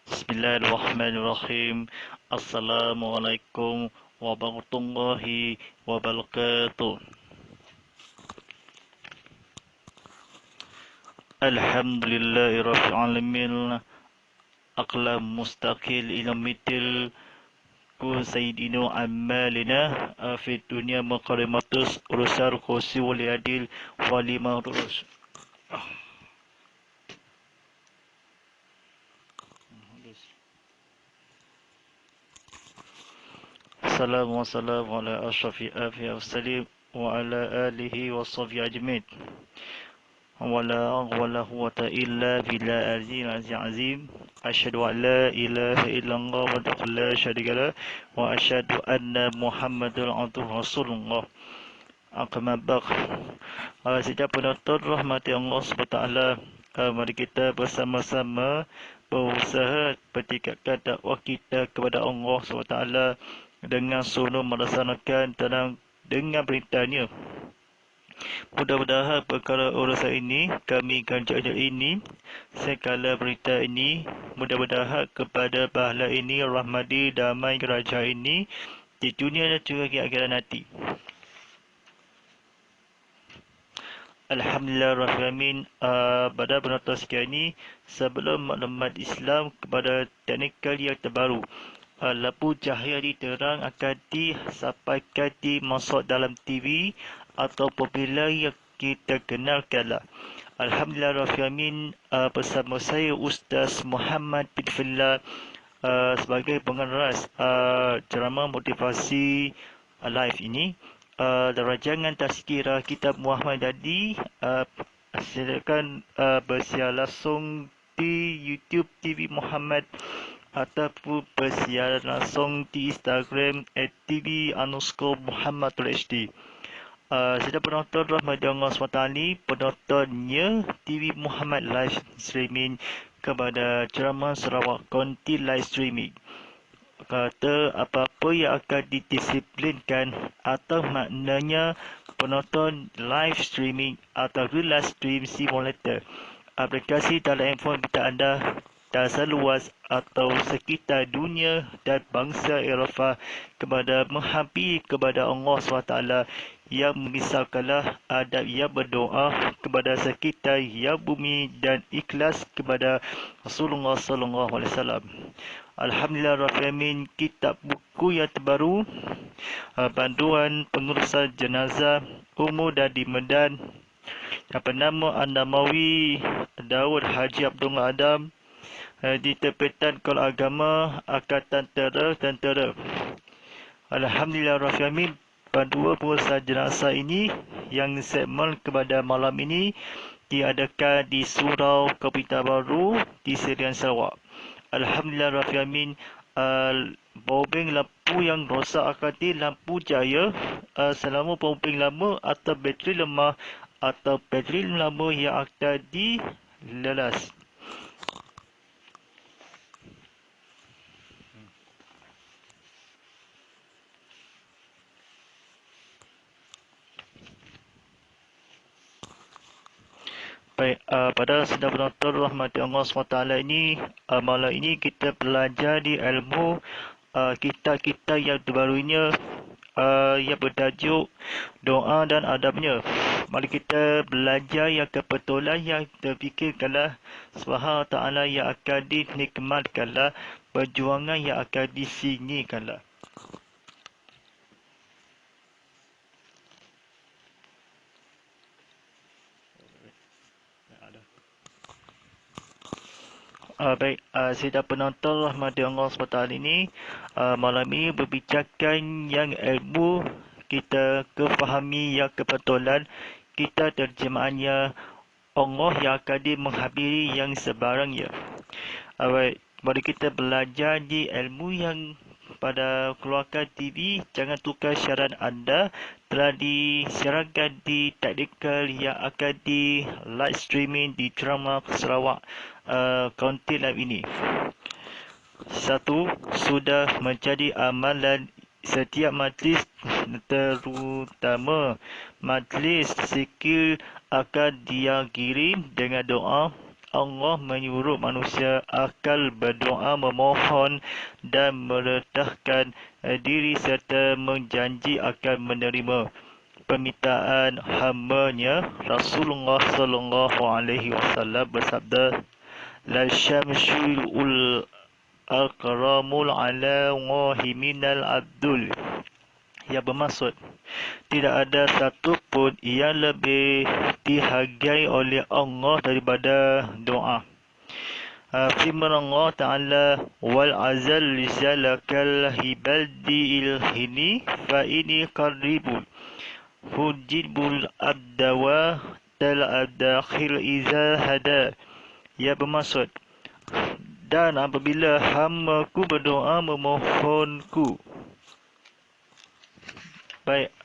Bismillahirrahmanirrahim. Assalamualaikum warahmatullahi wabarakatuh. Alhamdulillahirabbil alamin. Aqlam mustaqil ila mitil ku sayyidina amalina fi dunya maqarimatus urusar kursi wali adil wali mahdurus. Assalamualaikum ala asrafi afi salim wa ala alihi wa sahbihi ajmain. Wala quwwata illa billah azim. Asyhadu an la ilaha illallah wa la syarika lah wa asyhadu anna Muhammadar abduhu rasulullah. Amma ba'd. Sejak penonton rahmati Allah SWT, mari kita bersama-sama berusaha bertingkatkan dakwah kita kepada Allah SWT dengan suluh melaksanakan dengan perintahnya. Mudah-mudahan perkara urusan ini, kami ganjanya ini, segala berita ini, mudah-mudahan kepada pahala ini, rahmati, damai kerajaan ini, di dunia dan juga di akhirat nanti. Alhamdulillahirrahmanirrahim. Pada penonton sekalian ini, sebelum maklumat Islam kepada teknikal yang terbaru, lampu cahaya diterang akan disampaikan dimasuk dalam TV atau popular yang kita kenalkanlah. Alhamdulillahirrahmanirrahim. Bersama saya Ustaz Muhammad bin Fillah sebagai pengeras ceramah motivasi live ini. Rancangan tazkirah kitab Muhammad tadi silakan bersiar langsung di YouTube TV Muhammad ataupun bersiaran langsung di Instagram @tv_muhammad_hd. Sudah penonton rahmati Allah SWT, penontonnya TV Muhammad live streaming kepada ceramah Sarawak konti live streaming. Kata apa-apa yang akan didisiplinkan atau maknanya penonton live streaming atau live stream simulator. Aplikasi dalam handphone kita anda dan seluas atau sekitar dunia dan bangsa Eropah kepada menghampiri kepada Allah SWT yang memisahkanlah adab yang berdoa kepada sekitar yang bumi dan ikhlas kepada Rasulullah SAW. Alhamdulillahirrahmanirrahim. Kitab buku yang terbaru, panduan pengurusan jenazah umur dan di Medan, yang bernama An-Namawi Daud Haji Abdullah Adam, diterbitan Kalau Agama Angkatan Tentera. Alhamdulillahirrahmanirrahim. Panduan pengurusan jenazah ini yang segmen kepada malam ini diadakan di Surau Kapital Baru di Serian Sarawak. Alhamdulillahirrahmanirrahim. Bobeng lampu yang rosak akan lampu cahaya selama bobeng lama atau bateri lemah atau bateri lama yang akan dilelas. Baik, pada sedang penonton rahmati Allah SWT ini, malam ini kita belajar di ilmu kitab-kitab yang terbarunya yang bertajuk doa dan adabnya. Mari kita belajar yang kebetulan yang terfikirkanlah Subhanahu Ta'ala yang akan dinikmatkanlah, perjuangan yang akan disingikanlah. Baik, saya penonton rahmati Allah SWT ini, malam ini berbicarakan yang ilmu kita kefahami yang kebetulan kita terjemahannya Allah yang akan menghabiri yang sebarangnya. Baik, mari kita belajar di ilmu yang pada keluarkan TV. Jangan tukar siaran anda, telah disiarkan di teknikal yang akan di live streaming di ceramah Sarawak konti live ini. Satu, sudah menjadi amalan setiap majlis, terutama majlis zikir, akan diakhiri dengan doa. Allah menyuruh manusia akan berdoa, memohon dan merendahkan diri serta menjanji akan menerima permintaan hamba-Nya. Rasulullah sallallahu alaihi wasallam bersabda, la syamsul al-karamul ala Allahi minal abdul. Yang bermaksud, tidak ada satu pun yang lebih dihargai oleh Allah daripada doa. Firman Allah Ta'ala, wal azal lisalakal hibaldil hini fa ini qaribul hujibul abdawa tal abdakhil iza hada. Yang bermaksud, dan apabila hamba-Ku berdoa memohonku, baik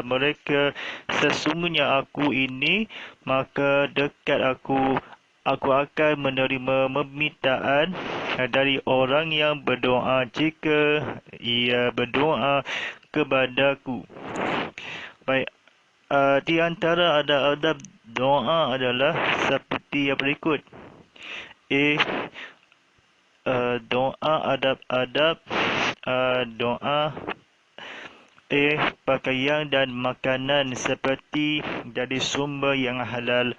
mereka sesungguhnya aku ini, maka dekat aku akan menerima permintaan dari orang yang berdoa jika ia berdoa kepadaku. Baik, di antara adab doa adalah seperti yang berikut. Doa adab-adab doa. Pakaian dan makanan seperti dari sumber yang halal.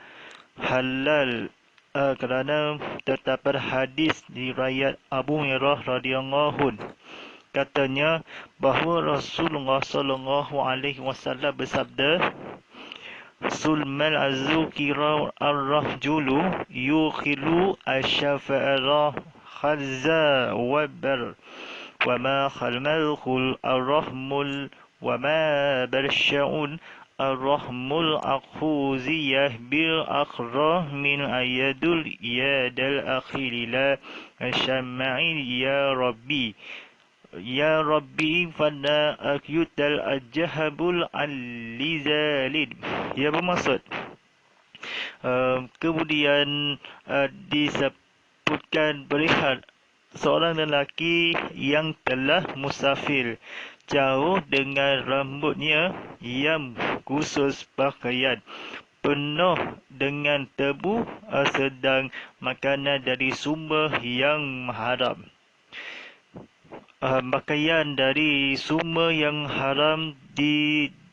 Kerana terdapat hadis riwayat Abu Hurairah radhiyallahu katanya bahawa Rasulullah sallallahu alaihi wasallam bersabda, Sulmal azukira ar-rahjulu yukhilu asyafa'ara khazza wabar wa ma khalmalkhul ar-rahmul wa ma barsya'un ar-rahmul akhuziyah bil akhra min ayadul yadal akhiri la syama'in ya Rabbi. Ya Rabbi fana akyutal ajahabul alizalid. Ia bermaksud, kemudian disebutkan perihal seorang lelaki yang telah musafir jauh dengan rambutnya yang khusus pakaian penuh dengan tebu, sedang makanan dari sumber yang haram. Pakaian dari sumber yang haram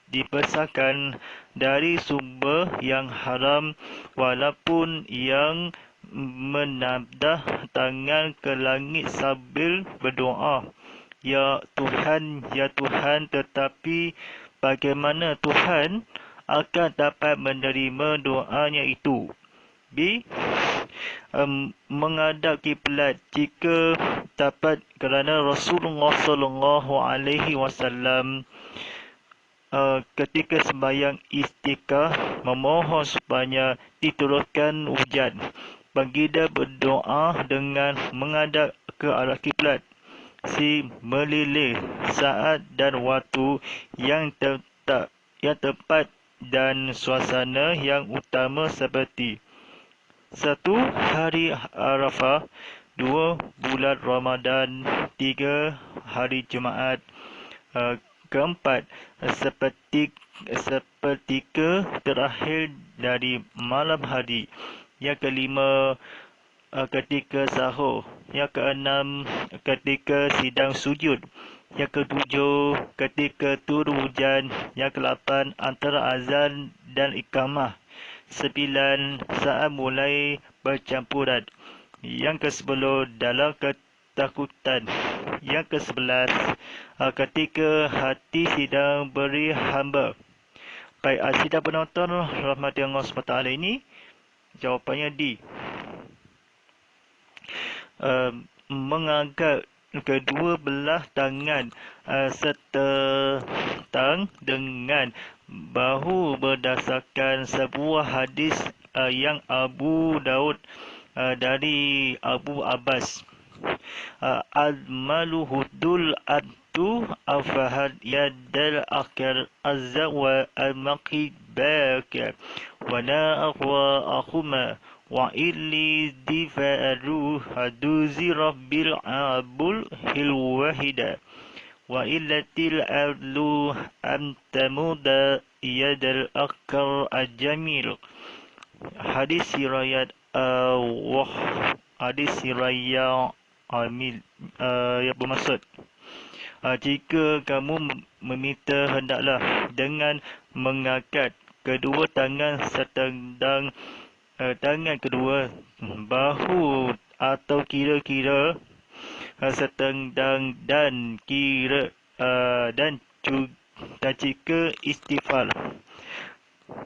dibesarkan dari sumber yang haram, walaupun yang menadah tangan ke langit sambil berdoa, Ya Tuhan, Ya Tuhan, tetapi bagaimana Tuhan akan dapat menerima doanya itu? B. Menghadap kiblat jika dapat, kerana Rasulullah sallallahu alaihi wasallam ketika sembahyang istiqah memohon supaya diturunkan hujan. Baginda berdoa dengan menghadap ke arah kiblat, melilih saat dan waktu yang tepat dan suasana yang utama seperti 1. Hari Arafah, 2. Bulan Ramadan, 3. Hari Jumaat, 4. Sepertika terakhir dari malam hari, yang kelima ketika sahur, yang keenam ketika sidang sujud, yang ketujuh ketika turun hujan, yang kelapan antara azan dan iqamah, 9 saat mulai bercampuran, yang ke-10 dalam ketakutan, yang ke-11 ketika hati sedang beri hamba. Baik, sidang penonton rahmati Allah SWT ini, jawapannya D. Mengangkat kedua belah tangan serta dengan bahu berdasarkan sebuah hadis yang Abu Daud dari Abu Abbas. Al-malu hudul tu afahad yadal akar azza wa al-maqid baka wa la aqwa akhuma wa illi difa'aru haduzi rabbil abul hilwahida wa illatil adlu amtamuda yadal akar ajamil. Hadis riwayat hadis riwayat Amil yang bermaksud jika kamu meminta, hendaklah dengan mengangkat kedua tangan setendang tangan kedua bahu atau kira-kira setendang dan dan jika istighfar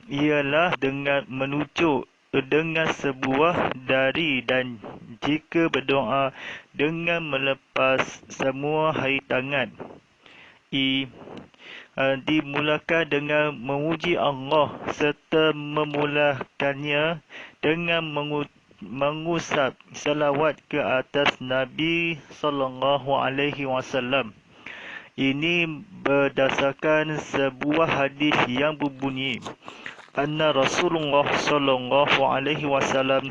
ialah dengan menunjuk dengan sebuah dari, dan jika berdoa dengan melepas semua hari tangan. Dimulakan dengan memuji Allah serta memulakannya dengan mengusap salawat ke atas Nabi SAW. Ini berdasarkan sebuah hadis yang berbunyi anna Rasulullah SAW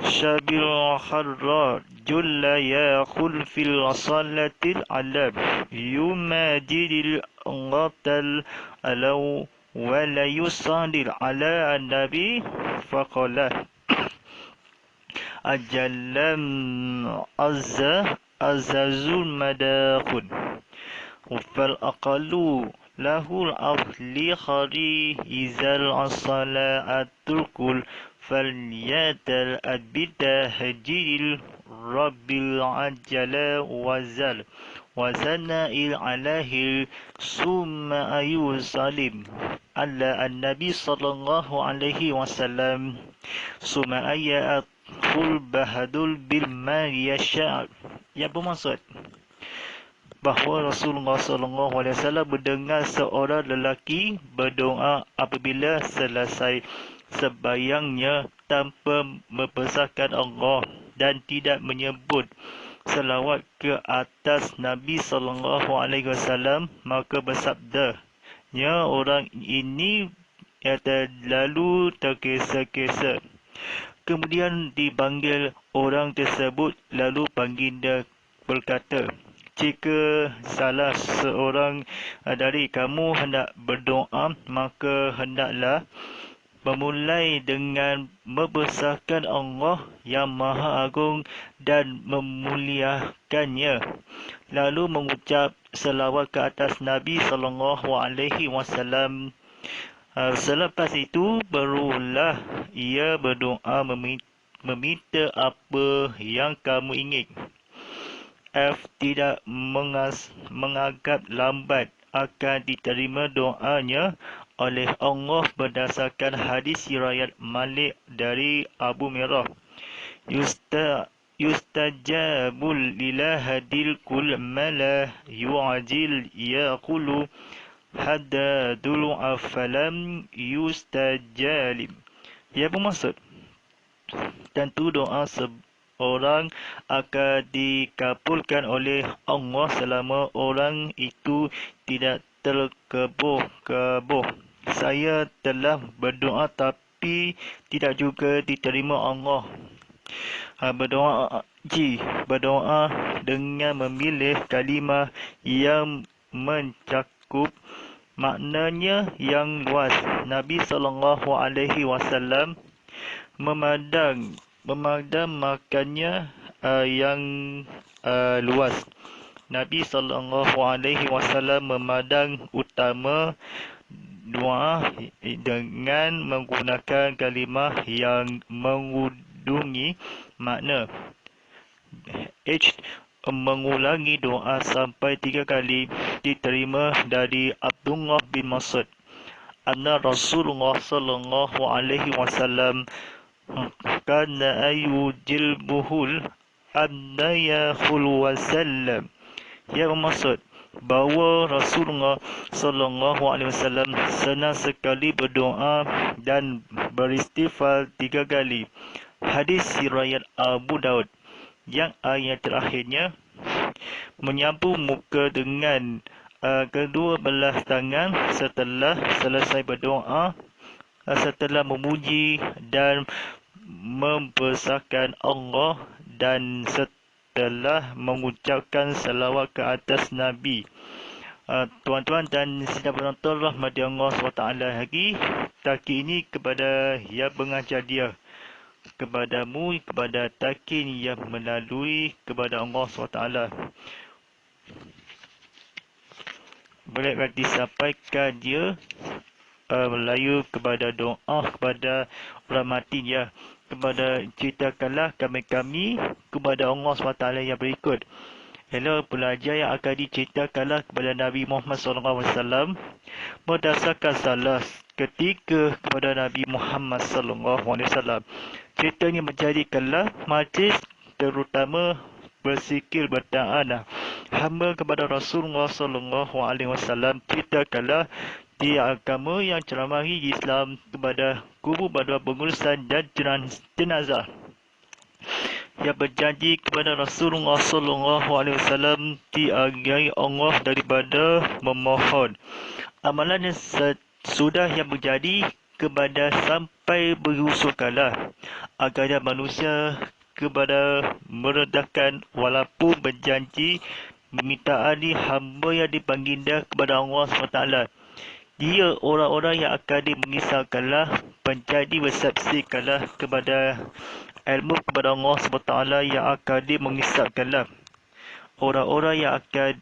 syabil kharra julla yaqul fil salatil alam yumajidil qatal alaw wa la yusalli ala nabi faqala ajallam azazul madakun fal aqalu lahul afli khari izal asala aturkul falyatal abida hajil rabbil ajala wazal wazana'il alahil summa ayu salim ala an-nabi sallallahu alaihi wasallam summa ayat ful bahadul bil mariyasha. Yang bermaksud bahawa Rasulullah SAW mendengar seorang lelaki berdoa apabila selesai sembahyangnya tanpa membesarkan Allah dan tidak menyebut selawat ke atas Nabi SAW, maka bersabdanya orang ini lalu tergesa-gesa. Kemudian dipanggil orang tersebut, lalu baginda berkata, jika salah seorang dari kamu hendak berdoa, maka hendaklah memulai dengan membesarkan Allah yang Maha Agung dan memuliakannya, lalu mengucap selawat ke atas Nabi SAW. Selepas itu barulah ia berdoa meminta apa yang kamu ingin. Tidak menganggap lambat akan diterima doanya oleh Allah berdasarkan hadis riwayat Malik dari Abu Mirah. Yustajabul lilahadil kul mala yu'ajil yaqulu haddadul afalam yustajalim. Ia bermaksud tentu doa orang akan dikabulkan oleh Allah selama orang itu tidak terkeboh. Saya telah berdoa tapi tidak juga diterima Allah. Berdoa dengan memilih kalimah yang mencakup maknanya yang luas. Nabi SAW memandangkannya yang luas. Nabi SAW memandang utama doa dengan menggunakan kalimah yang mengandungi makna. Mengulangi doa sampai 3 kali diterima dari Abdullah bin Mas'ud anna Rasulullah SAW kana ayujilbuhul annayahul wasallam. Ia bermaksud bahawa Rasulullah SAW senang sekali berdoa dan beristighfar 3 kali. Hadis riwayat Abu Daud. Yang ayat terakhirnya menyapu muka dengan kedua belah tangan setelah selesai berdoa, setelah memuji dan membesarkan Allah dan setelah mengucapkan salawat ke atas Nabi. Tuan-tuan dan sidang penonton rahmati Allah SWT lagi, taki ini kepada yang mengajar dia, kepadamu, kepada takin yang melalui kepada Allah SWT. Boleh disampaikan dia Melayu kepada doa kepada orang mati dia, kepada ceritakanlah kami kepada Allah SWT yang berikut. Hello pelajar yang akan diceritakanlah kepada Nabi Muhammad SAW berdasarkan salah ketika kepada Nabi Muhammad SAW. Ceritanya menjadikanlah majlis terutama bersikir bertahan hamba kepada Rasulullah SAW. Ceritakanlah di agama yang ceramahi Islam kepada kubu pada pengurusan dan jenazah yang berjanji kepada Rasulullah SAW dihargai Allah daripada memohon amalan yang sudah yang menjadi kepada sampai berusulkanlah agar manusia kepada merendahkan walaupun berjanji meminta hamba yang dipanggil kepada Allah SWT. Dia orang-orang yang akan mengisahkanlah menjadi bersaksikanlah kepada ilmu kepada Allah SWT yang akan mengisahkanlah orang-orang yang akan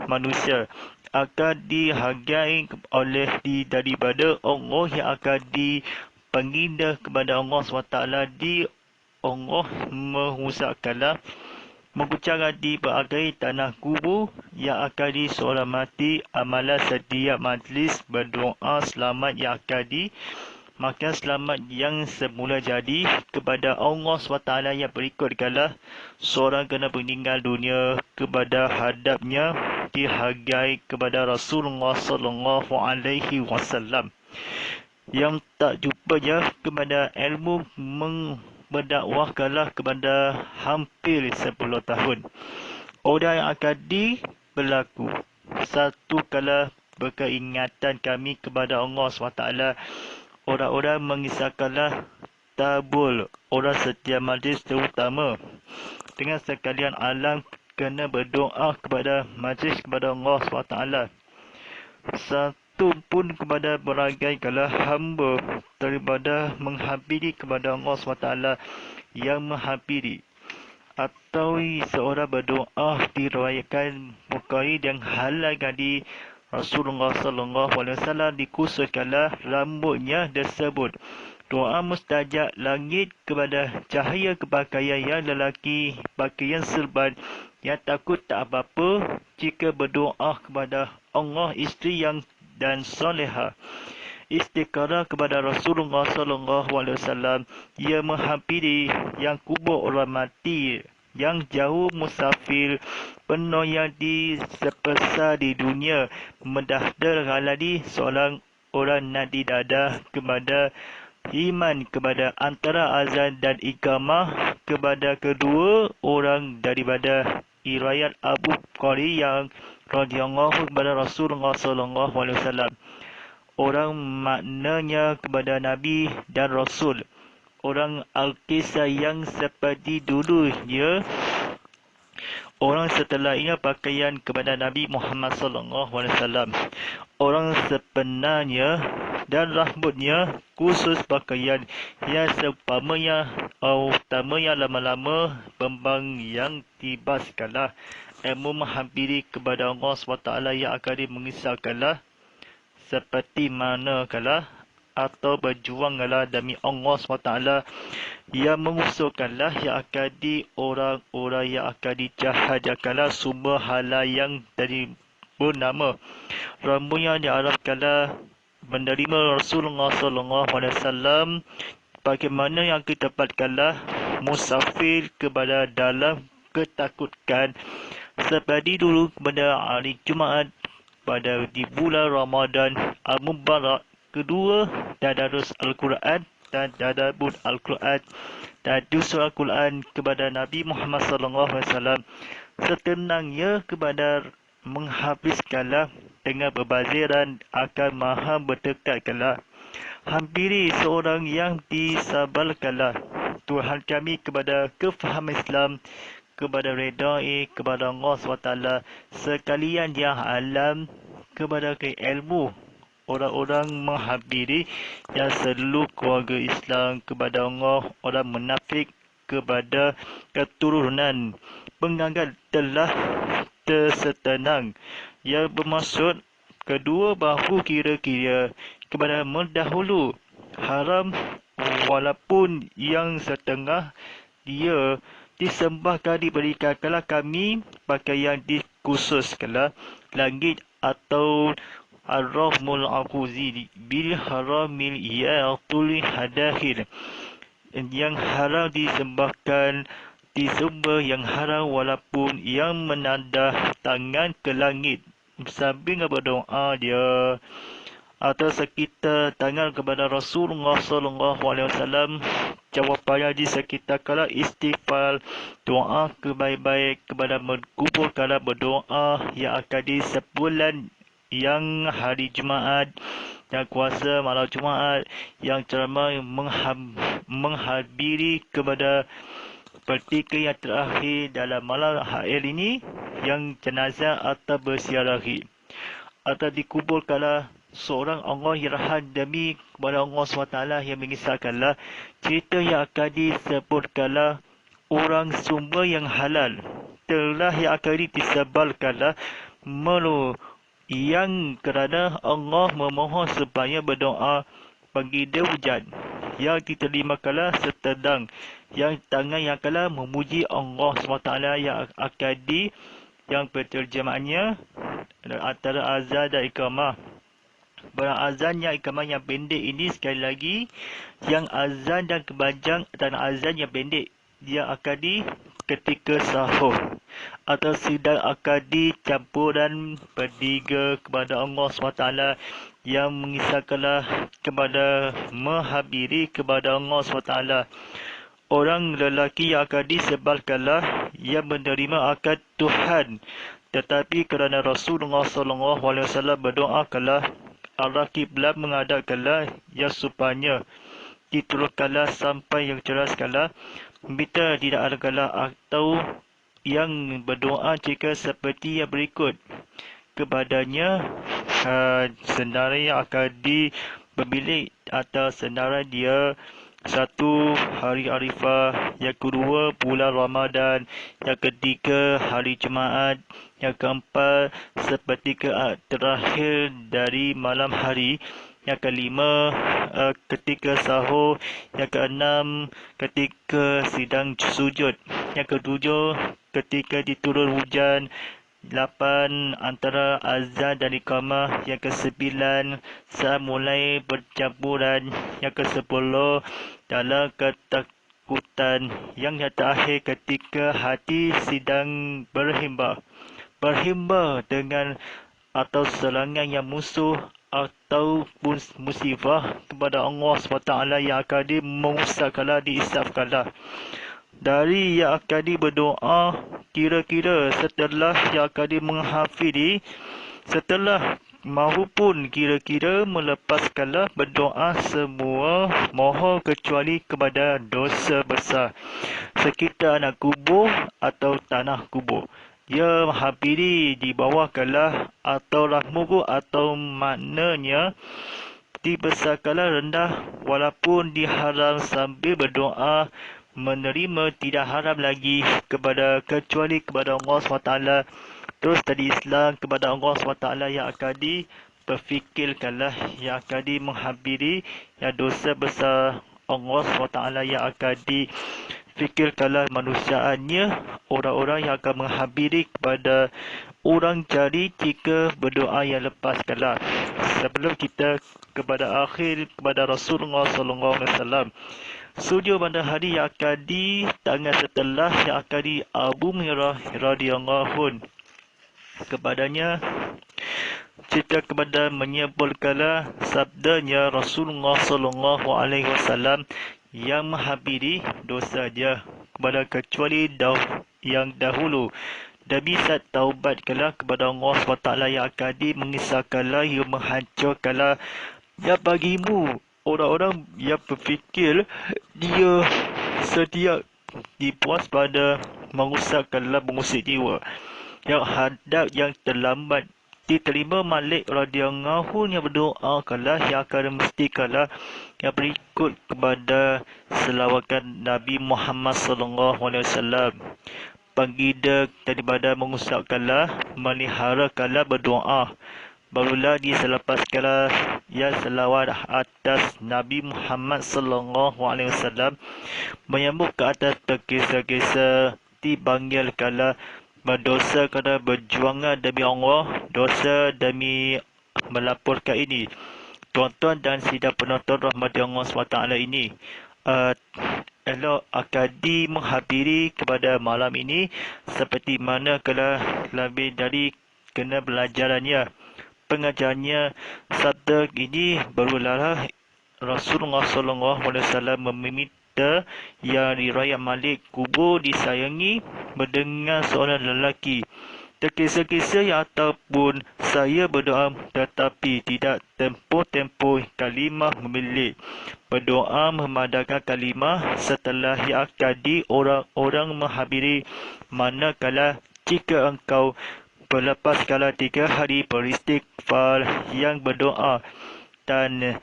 manusia akan dihargai oleh daripada Allah yang akan dipanggil kepada Allah SWT Allah merusakkanlah mengucapkan di berbagai tanah kubur yang akan disolamati amalan setiap majlis berdoa selamat yang akan makan selamat yang semula jadi kepada Allah SWT yang berikutkanlah seorang kena meninggal dunia kepada hadapnya dihargai kepada Rasulullah SAW yang tak jupanya kepada ilmu berdakwahkanlah kepada hampir 10 tahun. Orang yang akan berlaku satu kala berkeingatan kami kepada Allah SWT. Orang-orang mengisahkanlah tabul orang setiap majlis terutama dengan sekalian alam kena berdoa kepada majlis kepada Allah SWT. Satu pun kepada beragai kala hamba daripada menghampiri kepada Allah SWT yang menghampiri atau seorang berdoa diriwayatkan Bukhari dan halal di Rasulullah SAW dikhususkanlah rambutnya tersebut. Doa mustajab langit kepada cahaya kepakaian yang lelaki pakaian serban yang takut tak apa-apa jika berdoa kepada Allah isteri yang dan soleha. Istiqarah kepada Rasulullah SAW ia menghampiri yang kubur orang mati yang jauh musafir penuh yang disepesar di dunia mendahder haladi seorang orang nadi dadah kepada iman kepada antara azan dan iqamah kepada kedua orang daripada riwayat Abu Qari yang radhiyallahu kepada Rasulullah SAW. Orang maknanya kepada Nabi dan Rasul. Orang Al-Qisah yang seperti dulunya. Orang setelahnya pakaian kepada Nabi Muhammad SAW. Orang sebenarnya dan rambutnya khusus pakaian yang seumpamanya utamanya lama-lama bembang yang tibaskanlah ilmu menghampiri kepada Allah SWT yang akan mengisahkanlah seperti manakala atau berjuanglah demi Allah SWT yang mengusulkanlah yang akan orang-orang yang akan dijahajakanlah sumber halal yang dari bernama rambutnya diharapkanlah menerima Rasulullah SAW bagaimana yang ditempatkanlah musafir kepada dalam ketakutan seperti dulu kepada hari Jumaat pada di bulan Ramadan Al-Mubarak kedua tadarus Al-Quran dan tadabbur Al-Quran tadu surah Al-Quran kepada Nabi Muhammad SAW, setenangnya kepada menghabiskanlah dengan berbaziran akan maha bertekadkanlah. Hampiri seorang yang disabarkanlah Tuhan kami kepada kefahaman Islam, kepada redai kepada Allah SWT, sekalian yang alam kepada ilmu orang-orang menghampiri yang seluruh keluarga Islam kepada Allah, orang munafik kepada keturunan penganggap telah tersetenang, yang bermaksud kedua bahu kira-kira kepada mendahulu haram, walaupun yang setengah dia disembahkan diberikanlah kami pakaian dikhususkanlah langit atau ar-rahmul akuzi bil haramil yatul hadahir, yang haram disembahkan disembah yang haram walaupun yang menadah tangan ke langit sambil berdoa dia atau sekitar tangan kepada Rasulullah SAW. Jawapannya di sekitar kala istighfar, doa kebaik-baik kepada kubur kala berdoa yang akan di sebulan yang hari Jumaat, yang kuasa malam Jumaat, yang ceramah menghabiri kepada pertika yang terakhir dalam malam akhir ini, yang jenazah atau bersiarahi atau dikubur kala seorang Allah Yarham demi kepada Allah SWT yang mengisahkanlah cerita yang akan disebutkanlah orang sumber yang halal telah yang akan disebarkanlah melu yang kerana Allah memohon supaya berdoa bagi dia hujan yang diterima-kalah setedang yang tangan yang kalah memuji Allah SWT yang akan yang berterjemahannya antara azan dan iqamah. Azan yang iqamah yang pendek ini sekali lagi, yang azan dan kepanjang dan azan yang pendek dia akan di ketika sahur atau sidang akan dicampur dan berdiga kepada Allah SWT yang mengisahkanlah kepada menghabiri kepada Allah SWT. Orang lelaki yang akan disebarkanlah yang menerima akan Tuhan, tetapi kerana Rasulullah SAW berdoakanlah Allah kiblat menghadapkanlah yang supaya diturunkanlah sampai yang ceraskanlah, minta tidak adalah atau yang berdoa jika seperti yang berikut kepadanya, senarai yang akan dipilih atau senarai dia satu hari Arifah, yang kedua bulan Ramadan, yang ketiga hari Jumaat, yang keempat sepertiga terakhir dari malam hari, yang kelima ketika sahur, yang keenam ketika sidang sujud, yang ketujuh ketika diturun hujan, 8 antara azan dan iqamah, yang ke-9 saat mulai bercampuran, yang ke-10 dalam ketakutan, yang terakhir ketika hati sedang berhimba dengan atau serangan yang musuh ataupun musibah kepada Allah SWT yang akan mengusahkanlah, diisafkanlah. Dari yang akan berdoa kira-kira setelah yang akan menghafiri, setelah mahupun kira-kira melepaskanlah berdoa semua mohon kecuali kepada dosa besar sekitar anak kubur atau tanah kubur. Ia menghampiri di bawah kalah atau rahmuku atau maknanya dibesarkanlah rendah walaupun diharam sambil berdoa menerima tidak haram lagi kepada kecuali kepada Allah SWT. Terus tadi Islam kepada Allah SWT yang akan diperfikirkanlah, yang akan menghampiri yang dosa besar Allah SWT yang akan difikirkanlah manusiaannya, orang-orang yang akan menghampiri kepada orang jari jika berdoa yang lepaskanlah. Sebelum kita kepada akhir kepada Rasulullah SAW, sujud pada hari yang akan di tangan setelah yang akan di Abu Hurairah radhiyallahu kepadanya cerita kepada menyebutkanlah sabdanya Rasulullah SAW yang menghampiri dosa dia kepada kecuali yang dahulu. Dan bisa taubatkanlah kepada Allah SWT yang akan mengisahkanlah, yang menghancurkanlah yang bagimu. Orang-orang yang berfikir dia sedia dipuas pada merusakkanlah mengusik jiwa. Yang hadap yang terlambat diterima Malik radhiyallahu yang berdoa kalah yang akan mestikanlah yang berikut kepada selawatan Nabi Muhammad sallallahu alaihi wasallam. Pagida daripada mengusapkanlah, meliharakanlah berdoa. Barulah diselepaskanlah ya selawat atas Nabi Muhammad sallallahu alaihi wasallam, menyambut ke atas terkisah-kisah, dipanggilkanlah berdosa kerana berjuangan demi Allah, dosa demi melaporkan ini. Tuan-tuan dan sidang penonton rahmati Allah SWT ini, elok akadi menghampiri kepada malam ini seperti mana kalau lebih dari kena belajarannya. Pengajarnya sabda ini berulang Rasulullah SAW meminta yang diriwayat Malik kubur disayangi mendengar seorang lelaki terkisah-kisah yang ataupun saya berdoa tetapi tidak tempoh-tempoh kalimah memilih. Berdoa memadamkan kalimah setelah yakadi orang-orang menghampiri, manakala jika engkau berlepas kala 3 hari beristighfar yang berdoa dan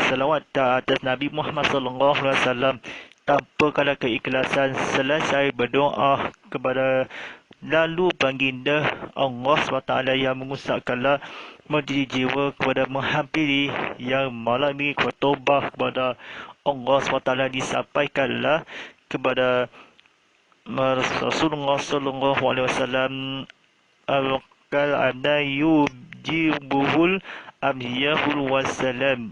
selawat atas Nabi Muhammad SAW tanpa kala keikhlasan selesai berdoa kepada lalu baginda Allah SWT yang mengusapkanlah menjadi jiwa kepada menghampiri yang malam ini bertobah kepada Allah SWT disampaikanlah kepada Rasulullah SAW al-qal anna yujibuhul amyahul wassalam,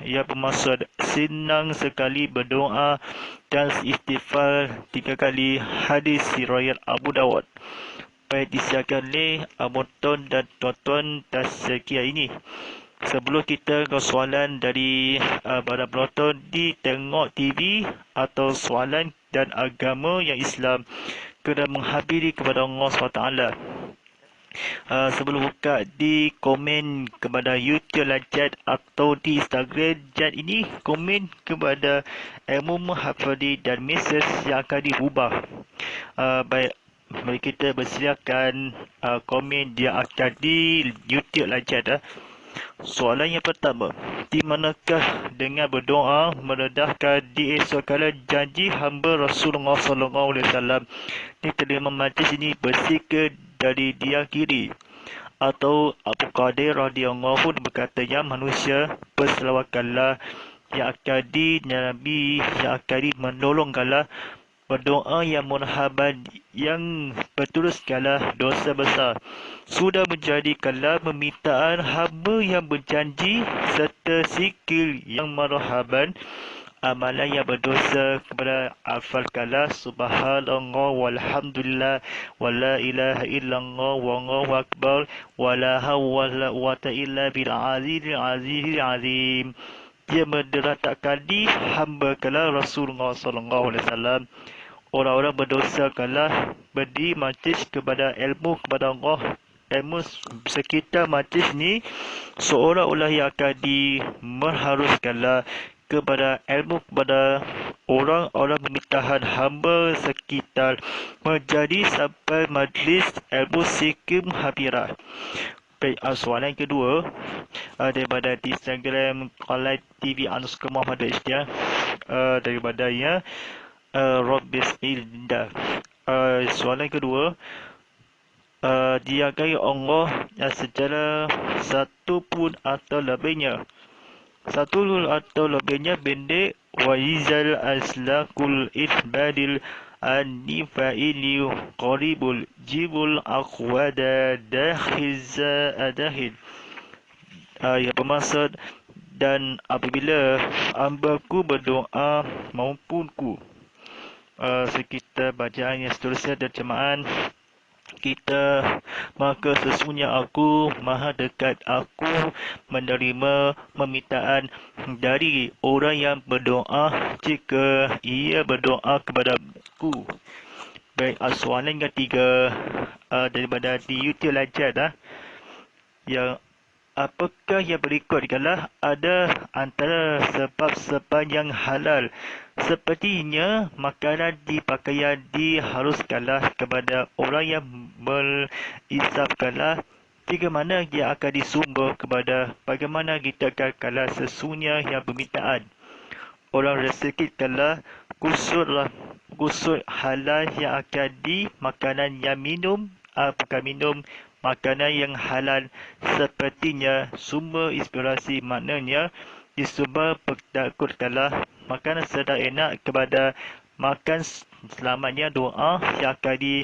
ia bermaksud senang sekali berdoa dan istighfar 3 kali. Hadis riwayat Abu Dawud. Baik, disiarkan oleh Abu Ton dan tuan-tuan dan sekian ini. Sebelum kita ke soalan dari para penonton di Tengok TV atau soalan dan agama yang Islam, kena menghampiri kepada Allah SWT. Sebelum buka di komen kepada YouTube lah chat atau di Instagram chat ini, komen kepada ilmu menghafadi dan mesej yang akan diubah. Baik, mari kita bersediakan komen dia akan di YouTube lah chat. Soalan yang pertama, di manakah dengan berdoa meredahkan di esok kala janji hamba Rasulullah SAW diterima majlis ini bersih ke dari dia kiri? Atau Abu Qadir radhiyallahu berkata, yang manusia berselawatkanlah, yang akan Nabi yang akan menolongkanlah, berdoa yang murhaban yang berteruskanlah dosa besar. Sudah menjadikanlah permintaan hamba yang berjanji serta zikir yang marhaban amalan yang berdosa kepada hafalkanlah subhanallah walhamdulillah wala ilaha illallah wallahu akbar wala hawla wala illa bil azizil azim. Dia menderatakan di hamba kala Rasulullah SAW. Orang-orang berdosa kala berdiri majlis kepada ilmu kepada Allah, ilmu sekitar majlis ni seolah-olah yang akan dimerharuskanlah kepada ilmu kepada orang-orang pemerintahan hamba sekitar menjadi sampai majlis ilmu sikit muhabirah. Baik, soalan kedua daripada di Instagram online TV _Muhammad Istian, daripada ya Robis Ilda. Soalan kedua, dihargai Allah secara satu pun atau lebihnya. Satu atau lebihnya pendek, wa izal aslakul isbadil an-nifa'ili qaribul jibul aqwada dakhiza adahid. Yang bermaksud, dan apabila hambaku berdoa maupunku. Sekitar bacaan yang seterusnya terjemahan kita, maka sesungguhnya aku maha dekat, aku menerima permintaan dari orang yang berdoa jika ia berdoa kepadaku. Baik, soalan ketiga daripada di YouTube Lajar yang apakah yang berikut adalah ada antara sebab-sebab yang halal. Sepertinya makanan di pakaian diharuskanlah kepada orang yang berisafkanlah. Jika mana dia akan disumber kepada bagaimana kita kala sesungguhnya yang permintaan. Orang resikitkanlah kusut halal yang akan di makanan yang minum, bukan minum, makanan yang halal. Sepertinya sumber inspirasi maknanya disumber bertakutkanlah makanan sedap enak kepada makan selamatnya doa yang akan di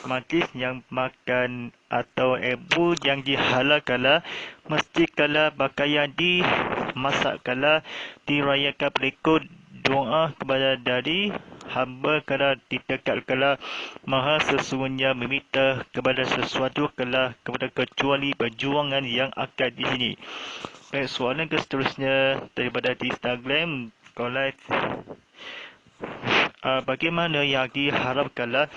majlis yang makan atau ilmu yang dihalalkanlah mesti kala pakaian dimasakkanlah dirayakan berikut doa kepada dari hamba kala ditekatkanlah maha sesungguhnya meminta kepada sesuatu kala kepada kecuali perjuangan yang akan di sini. Baik, soalan seterusnya daripada di Instagram Kolai. Bagaimana yang diharapkanlah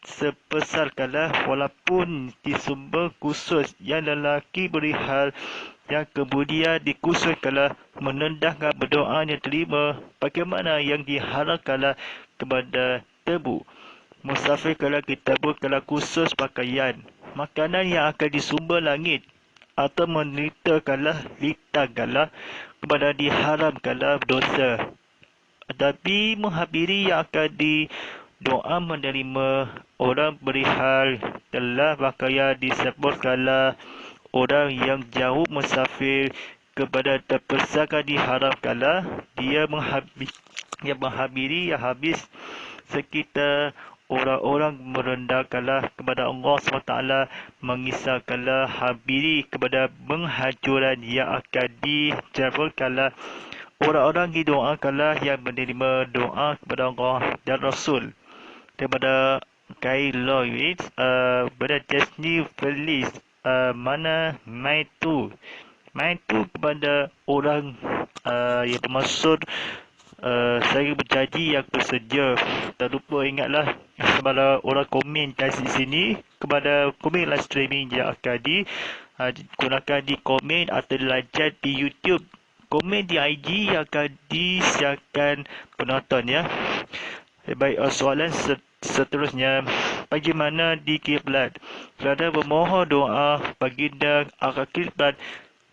sebesarkanlah walaupun disumber khusus yang lelaki berihal yang kemudian dikhususkanlah menendahkan berdoanya terima. Bagaimana yang diharapkanlah kepada tebu musafir kalau kita kalau khusus pakaian makanan yang akan disumber langit atau menderitakanlah litangkanlah kepada diharamkanlah dosa. Tapi menghabiri yang akan doa menerima orang berihal telah pakaian disebutkanlah orang yang jauh musafir kepada terpesaka diharamkanlah dia menghabiri yang habis sekitar orang-orang merendahkanlah kepada Allah SWT mengisahkanlah habiri kepada penghancuran yang akan dijabulkanlah orang-orang didoakanlah yang menerima doa kepada Allah dan Rasul daripada Kai Lloyd pada Jasni Feliz mana main tu kepada orang yang bermaksud saya berjanji yang bersedia tak lupa ingatlah kepada orang komen di sini kepada komen live streaming yang akan digunakan di komen atau dilancar di YouTube komen di IG yang akan disiarkan penonton ya. Baik, soalan seterusnya bagaimana di kiblat kerana bermohon doa baginda arah kiblat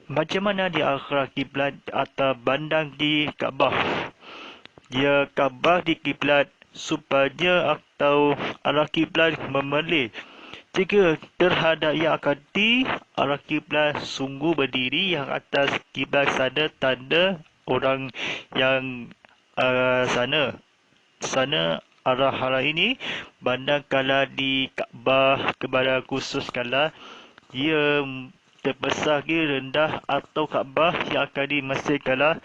macam mana di arah kiblat atau bandang di Kaabah dia Kaabah di kiblat supaya atau arah kiblat memelih jika terhadap yang akan di arah kiblat sungguh berdiri yang atas kiblat sana tanda orang yang sana arah ini bandang kala di Kaabah kepada khusus kala dia terbesar rendah atau Kaabah yang akan di Mesir kala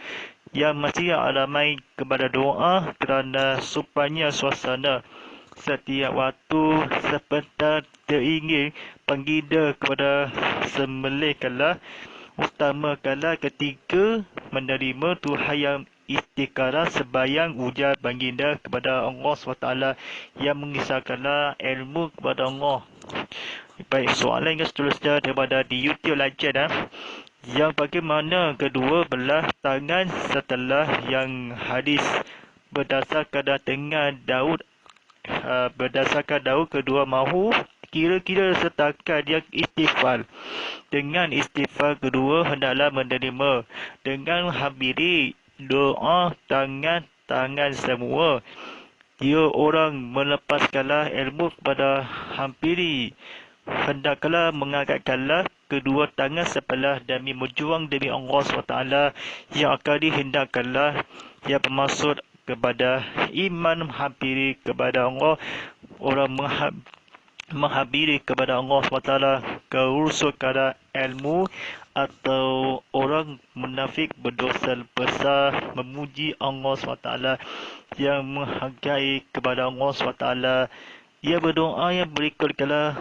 yang masih ramai kepada doa kerana supaya suasana setiap waktu sebentar teringin penggida kepada sembelih kala utama kala ketika menerima Tuhan yang istiqarah sebayang ujar baginda kepada Allah SWT yang mengisahkanlah ilmu kepada Allah. Baik, soalan yang seterusnya daripada di YouTube Lajar yang bagaimana kedua belah tangan setelah yang hadis berdasarkan dengan Daud kedua mahu kira-kira setakat yang istighfar dengan istighfar kedua hendaklah menerima dengan habiri doa tangan semua dia orang melepaskanlah ilmu kepada hampiri hendaklah mengangkatkanlah kedua tangan sebelah demi berjuang demi Allah SWT yang akan dihendakkanlah yang bermaksud kepada iman menghampiri kepada Allah orang menghabiri kepada Allah SWT keurusan kepada ilmu atau orang munafik berdosa besar memuji Allah SWT yang menghargai kepada Allah SWT Ia berdoa yang berikut kala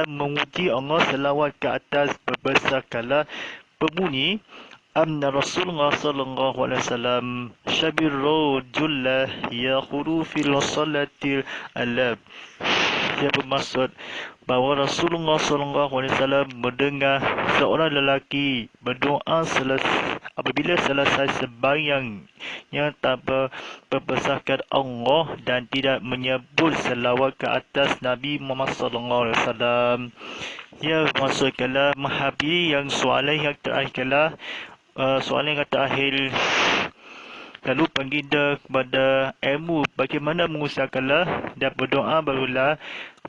memuji Allah, selawat ke atas berbesar kala berbunyi Amna Rasulullah sallallahu alaihi wasallam syabirru jullah yakhuru fil salatil alab. Ia bermaksud bahawa Rasulullah sallallahu alaihi wasallam mendengar seorang lelaki berdoa apabila selesai sembahyang yang tanpa berbesarkan Allah dan tidak menyebut selawat ke atas Nabi Muhammad sallallahu alaihi wasallam. Ia maksudkanlah menghabiri yang soalan yang terakhir soalan yang terakhir lalu baginda kepada ilmu bagaimana mengusahakanlah dan berdoa barulah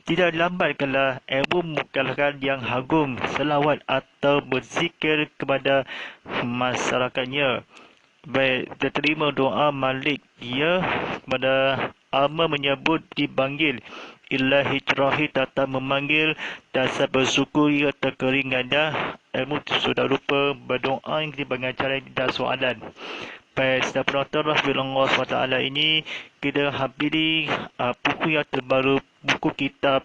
tidak lambatkanlah ilmu mengukalkan yang agung selawat atau berzikir kepada masyarakatnya. Baik, diterima doa Malik dia kepada Amma menyebut dipanggil Ilahi terakhir tata memanggil dasar bersyukur atau keringannya ilmu sudah lupa berdoa yang dibagi cara tidak soalan. Baik, setiap penonton Rahmatullah SWT ini kita hampiri buku yang terbaru, buku kitab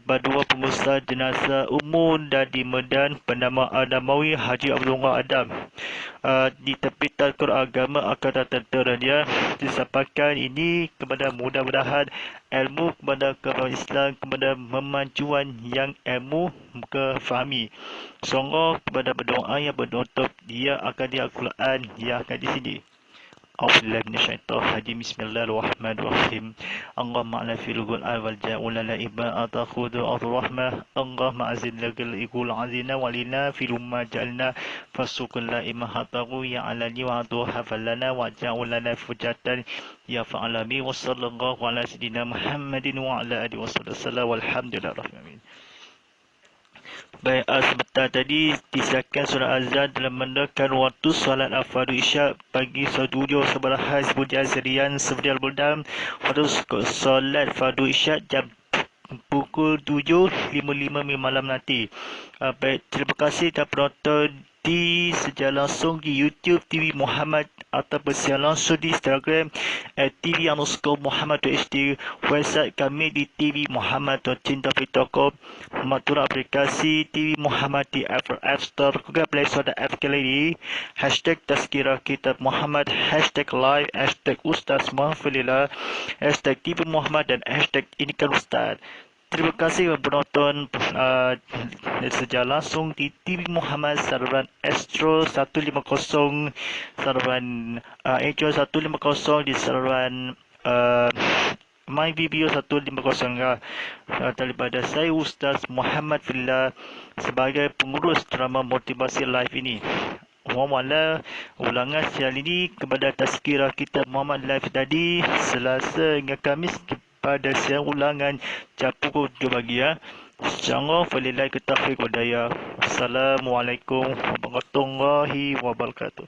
Badua Pengusaha Jenazah Umum dan di Medan bernama Adamawi Haji Abdullah Adam. Di terbitan Quran Agama akan tertera dia disampaikan ini kepada mudah-mudahan ilmu kepada kepada Islam, kepada memajuan yang ilmu kefahami. Sungguh kepada berdoa yang bernutup dia akan di Al-Quran yang akan di sini. A'udzubillahi minasyaitonirrajim. Bismillahirrahmanirrahim. Allahumma ala fil qur'an wal ja'ul la iba atakhudhu ar-rahmah. Allahumma azil lagil iqul azina walina fil umma ja'alna fasukun la imahatahu ya alani wa adu hafalana wa ja'ul lana fujatan ya fa'alami wa sallallahu ala sayyidina Muhammadin wa ala alihi wasallam walhamdulillahi rabbil alamin. Baik, sebentar tadi disiarkan surah azan dalam mendekat waktu solat al-fardu isyak pagi 7 sebelahai sebujan serian sebujan bulan waktu solat fardu isyak jam pukul 7.55 malam nanti. Baik, terima kasih dan penonton di secara langsung di YouTube TV Muhammad atau secara langsung di Instagram @tv_Muhammad.hd, website kami di tvmuhammad.cinta.com, maturah aplikasi TV Muhammad di Apple App Store, Google Play Store dan App Gallery, hashtag Tazkirah Kitab Muhammad, hashtag live, hashtag Ustaz Muhammad, hashtag TV Muhammad dan hashtag Ini Kan Ustaz. Terima kasih penonton secara langsung di TV Muhammad saluran Astro 150, saluran Astro 150 di saluran My Video 150 daripada saya Ustaz Muhammad Fillah sebagai pengurus drama motivasi live ini. Mohon ulangan siang ini kepada Tazkirah Kitab Muhammad live tadi Selasa hingga Khamis pada siang ulangan jam pukul 7 pagi ya. InsyaAllah walillahi taufiq wal hidayah. Assalamualaikum warahmatullahi wabarakatuh.